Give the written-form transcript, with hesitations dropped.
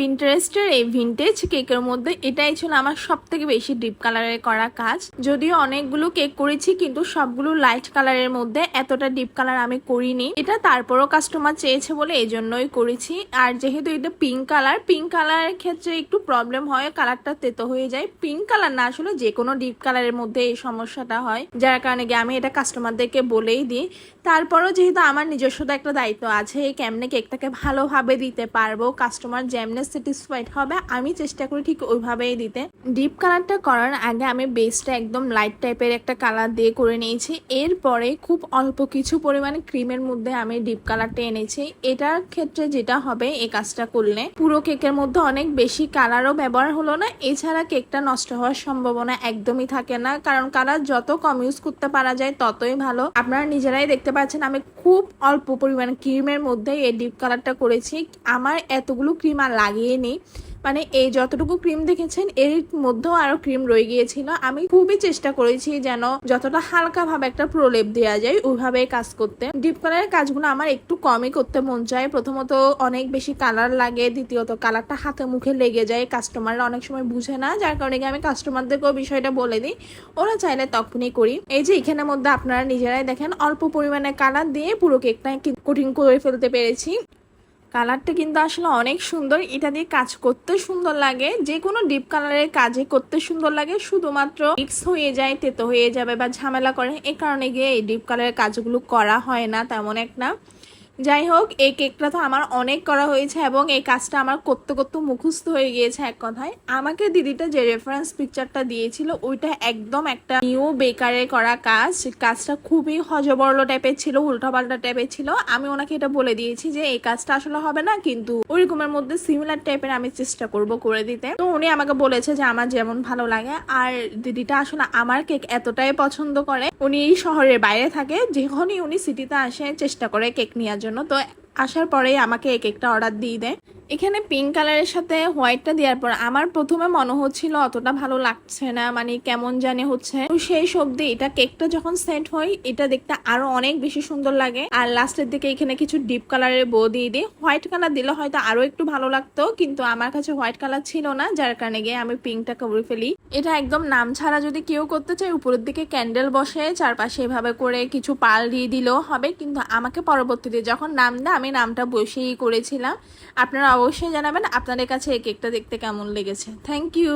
পিন্টারেস্টের এই ভিনটেজ কেকের মধ্যে এটাই ছিল আমার সব থেকে বেশি ডিপ কালারের করা কাজ। যদিও অনেকগুলো কেক করেছি কিন্তু সবগুলো লাইট কালারের মধ্যে, এতটা ডিপ কালার আমি করিনি। এটা তারপরও কাস্টমার চেয়েছে বলে এই জন্যই করেছি। আর যেহেতু এটা পিঙ্ক কালারের ক্ষেত্রে একটু প্রবলেম হয়, কালারটা তেতো হয়ে যায়। পিঙ্ক কালার না, আসলে যে কোনো ডিপ কালারের মধ্যে এই সমস্যাটা হয়, যার কারণে আমি এটা কাস্টমারদেরকে বলেই দিই। তারপরও যেহেতু আমার নিজস্বতা একটা দায়িত্ব আছে, কেমনে কেকটাকে ভালোভাবে দিতে পারবো, কাস্টমার যেমনে স্যাটিসফাইড হবে আমি চেষ্টা করি ঠিক ওইভাবেই দিতে। ডিপ কালারটা করার আগে আমি বেসটা একদম লাইট টাইপের একটা কালার দিয়ে করে নিয়েছি। এরপরে খুব অল্প কিছু পরিমাণে ক্রিমের মধ্যে আমি ডিপ কালারটা এনেছি। এটার ক্ষেত্রে যেটা হবে, এই কাজটা করলে পুরো কেকের মধ্যে অনেক বেশি কালারও ব্যবহার হলো না, এছাড়া কেকটা নষ্ট হওয়ার সম্ভাবনা একদমই থাকে না, কারণ কালার যত কম ইউজ করতে পারা যায় ততই ভালো। আপনারা নিজেরাই দেখতে পাচ্ছেন আমি খুব অল্প পরিমাণে ক্রিমের মধ্যে এই ডিপ কালারটা করেছি। আমার এতগুলো ক্রিম আর লাগিয়ে নিই, মানে এই যতটুকু ক্রিম দেখেছেন এর মধ্যেও আরো ক্রিম রয়ে গিয়েছিল। আমি খুবই চেষ্টা করেছি যেন যতটা হালকা ভাবে একটা প্রলেপ দেওয়া যায় ওইভাবে কাজ করতে। ডিপ কালারের কাজগুলো আমার একটু কমই করতে মন চায়। প্রথমত অনেক বেশি কালার লাগে, দ্বিতীয়ত কালারটা হাতে মুখে লেগে যায়, কাস্টমাররা অনেক সময় বুঝে না, যার কারণে আমি কাস্টমারদেরকেও বিষয়টা বলে দিই, ওরা চাইলে তখনই করি। এই যে এখানের মধ্যে আপনারা নিজেরাই দেখেন অল্প পরিমাণে কালার দিয়ে পুরো কেকটা কোটিং করে ফেলতে পেরেছি। কালারটা কিন্তু আসলে অনেক সুন্দর, এটা দিয়ে কাজ করতে সুন্দর লাগে, যে কোনো ডিপ কালারের কাজে করতে সুন্দর লাগে। শুধুমাত্র মিক্স হয়ে যায়, তেতো হয়ে যাবে বা ঝামেলা করে, এই কারণে গিয়ে এই ডিপ কালারের কাজগুলো করা হয় না তেমন একটা। যাই হোক, এই কেকটা তো আমার অনেক করা হয়েছে এবং এই কাজটা আমার করতে করতে মুখস্থ হয়ে গিয়েছে। এক কথায় আমাকে দিদিটা যে রেফারেন্স পিকচারটা দিয়েছিল ওইটা একদম একটা নিউ বেকারে করা কাজ। কাজটা খুবই হজবরল টাইপের ছিল, উল্টাপাল্টা টাইপের ছিল। আমি ওনাকে এটা বলে দিয়েছি যে এই কাজটা আসলে হবে না, কিন্তু ওইরকমের মধ্যে সিমিলার টাইপের আমি চেষ্টা করব করে দিতে। তো উনি আমাকে বলেছে যে আমার যেমন ভালো লাগে। আর দিদিটা আসলে আমার কেক এতটাই পছন্দ করে, উনি এই শহরের বাইরে থাকে, যখনই উনি সিটিতে আসে চেষ্টা করে কেক নেওয়ার জন্য। তো আসার পরেই আমাকে এই কেকটা অর্ডার দিয়ে দেয়। এখানে পিঙ্ক কালারের সাথে হোয়াইটটা দেওয়ার পর আমার প্রথমে মনে হচ্ছিল অতটা ভালো লাগছে না, মানে কেমন জানি হচ্ছে। তো সেই সবদি এটা কেকটা যখন সেট হয় এটা দেখতে আরো অনেক বেশি সুন্দর লাগে। আর লাস্টের দিকে এখানে কিছু ডিপ কালারের বো দিয়ে দিই। হোয়াইট কালার দিলে হয়তো আরো একটু ভালো লাগতো, কিন্তু আমার কাছে হোয়াইট কালার ছিল না, যার কারণে গিয়ে আমি পিঙ্কটা করে ফেলি। এটা একদম নাম ছাড়া যদি কেউ করতে চায় উপরের দিকে ক্যান্ডেল বসে চারপাশে এভাবে করে কিছু পাল দিয়ে দিলেও হবে, কিন্তু আমাকে পরবর্তীতে যখন নাম দেয় আমি নামটা বসেই করেছিলাম। আপনারা অবশ্যই জানাবেন আপনাদের কাছে এই কেকটা দেখতে কেমন লেগেছে। Thank you.